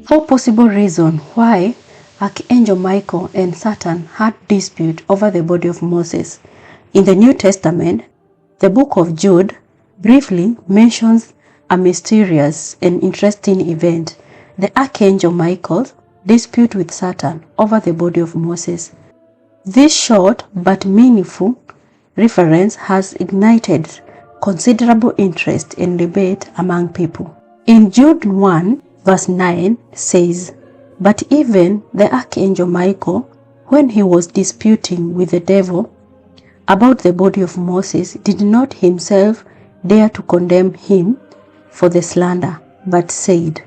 Four possible reasons why Archangel Michael and Satan had dispute over the body of Moses. In the New Testament, the book of Jude briefly mentions a mysterious and interesting event, the Archangel Michael's dispute with Satan over the body of Moses. This short but meaningful reference has ignited considerable interest and debate among people. In Jude 1, verse 9 says, "But even the Archangel Michael, when he was disputing with the devil about the body of Moses, did not himself dare to condemn him for the slander, but said,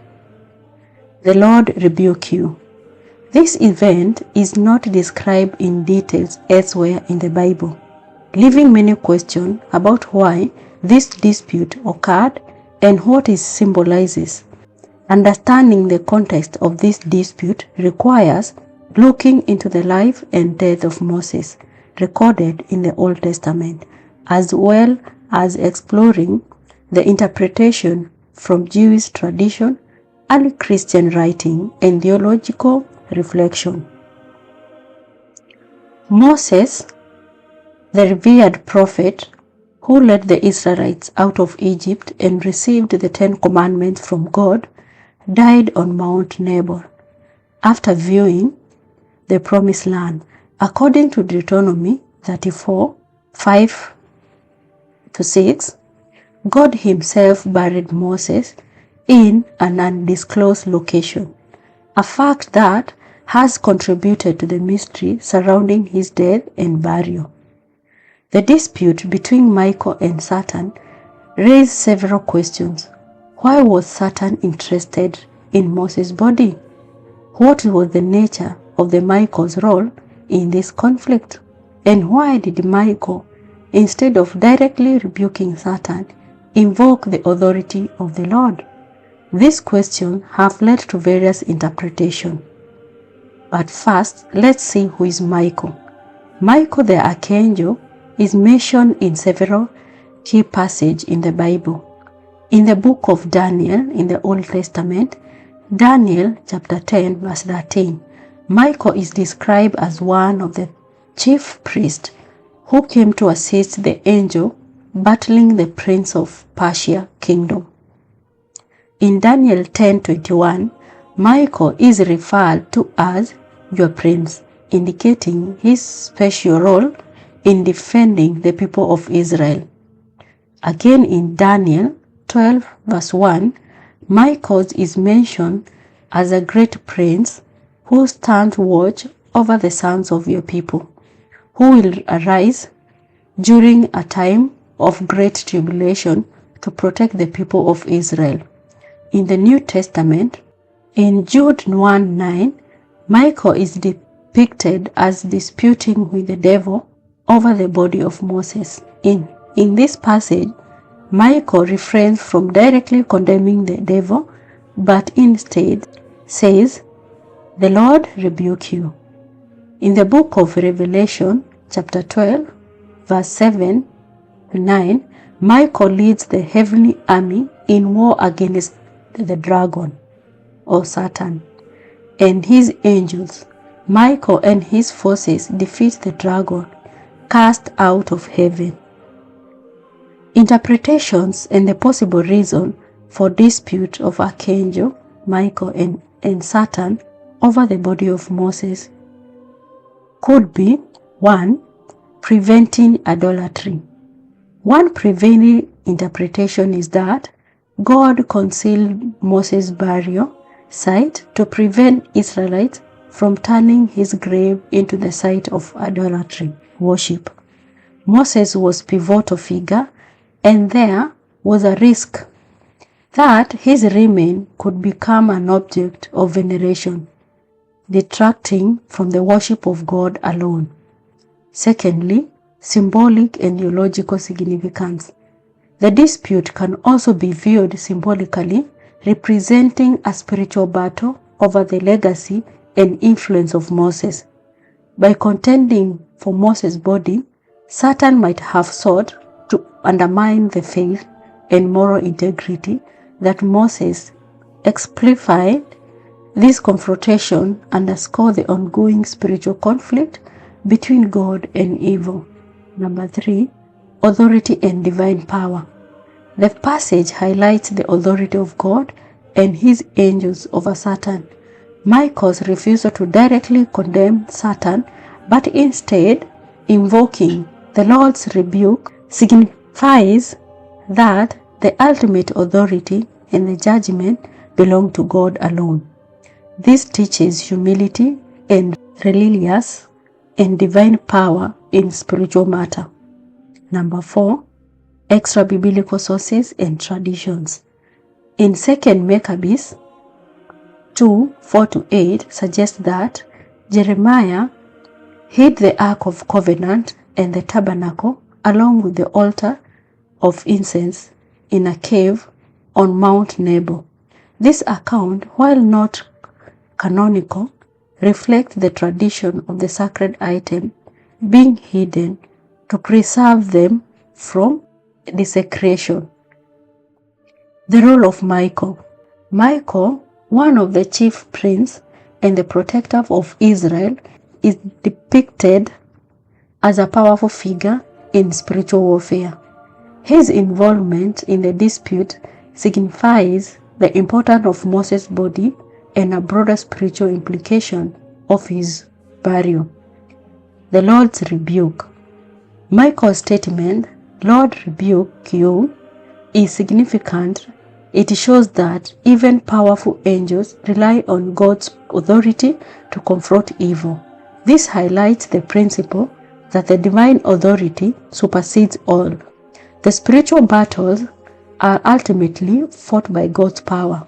'The Lord rebuke you.'" This event is not described in details elsewhere in the Bible, leaving many questions about why this dispute occurred and what it symbolizes. Understanding the context of this dispute requires looking into the life and death of Moses, recorded in the Old Testament, as well as exploring the interpretation from Jewish tradition, early Christian writing, and theological reflection. Moses, the revered prophet who led the Israelites out of Egypt and received the 10 Commandments from God, died on Mount Nebo after viewing the Promised Land. According to Deuteronomy 34, 5-6, God himself buried Moses in an undisclosed location, a fact that has contributed to the mystery surrounding his death and burial. The dispute between Michael and Satan raised several questions. Why was Satan interested in Moses' body? What was the nature of Michael's role in this conflict? And why did Michael, instead of directly rebuking Satan, invoke the authority of the Lord? These questions have led to various interpretations. But first, let's see who is Michael. Michael the Archangel is mentioned in several key passages in the Bible. In the book of Daniel in the Old Testament, Daniel chapter 10 verse 13, Michael is described as one of the chief priests who came to assist the angel battling the prince of Persia kingdom. In Daniel 10:21, Michael is referred to as your prince, indicating his special role in defending the people of Israel. Again in Daniel 12 verse 1, Michael is mentioned as a great prince who stands watch over the sons of your people, who will arise during a time of great tribulation to protect the people of Israel. In the New Testament, in Jude 1:9, Michael is depicted as disputing with the devil over the body of Moses. In this passage, Michael refrains from directly condemning the devil, but instead says, "The Lord rebuke you." In the book of Revelation, chapter 12, verse 7-9, Michael leads the heavenly army in war against the dragon, or Satan, and his angels. Michael and his forces defeat the dragon, cast out of heaven. Interpretations and the possible reason for dispute of Archangel Michael and Satan over the body of Moses could be: 1. Preventing idolatry. One prevailing interpretation is that God concealed Moses' burial site to prevent Israelites from turning his grave into the site of idolatry worship. Moses was a pivotal figure, and there was a risk that his remains could become an object of veneration, detracting from the worship of God alone. Secondly, symbolic and theological significance. The dispute can also be viewed symbolically, representing a spiritual battle over the legacy and influence of Moses. By contending for Moses' body, Satan might have sought to undermine the faith and moral integrity that Moses exemplified This confrontation underscores the ongoing spiritual conflict between God and evil. Number 3, authority and divine power. The passage highlights the authority of God and his angels over Satan. Michael's refusal to directly condemn Satan, but instead invoking the Lord's rebuke, signifies that the ultimate authority and the judgment belong to God alone. This teaches humility and resilience and divine power in spiritual matter. Number 4, extra biblical sources and traditions. In 2 Maccabees 2:4-8 suggests that Jeremiah hid the Ark of Covenant and the tabernacle along with the altar of incense in a cave on Mount Nebo. This account, while not canonical, reflects the tradition of the sacred item being hidden to preserve them from desecration. The role of Michael. Michael, one of the chief princes and the protector of Israel, is depicted as a powerful figure in spiritual warfare. His involvement in the dispute signifies the importance of Moses' body and a broader spiritual implication of his burial. The Lord's rebuke. Michael's statement, "Lord rebuke you," is significant. It shows that even powerful angels rely on God's authority to confront evil. This highlights the principle that the divine authority supersedes all. The spiritual battles are ultimately fought by God's power.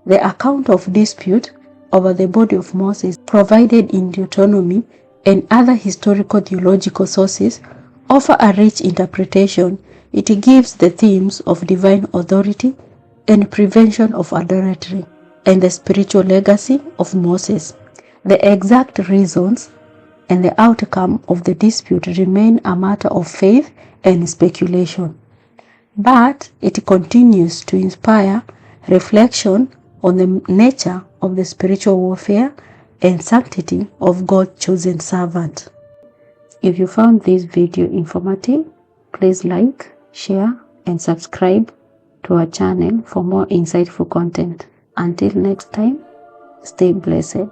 The account of dispute over the body of Moses provided in Deuteronomy and other historical theological sources offer a rich interpretation. It gives the themes of divine authority and prevention of adultery and the spiritual legacy of Moses. The exact reasons and the outcome of the dispute remain a matter of faith and speculation, but it continues to inspire reflection on the nature of the spiritual warfare and sanctity of God's chosen servant. If you found this video informative, please like, share, and subscribe to our channel for more insightful content. Until next time, stay blessed.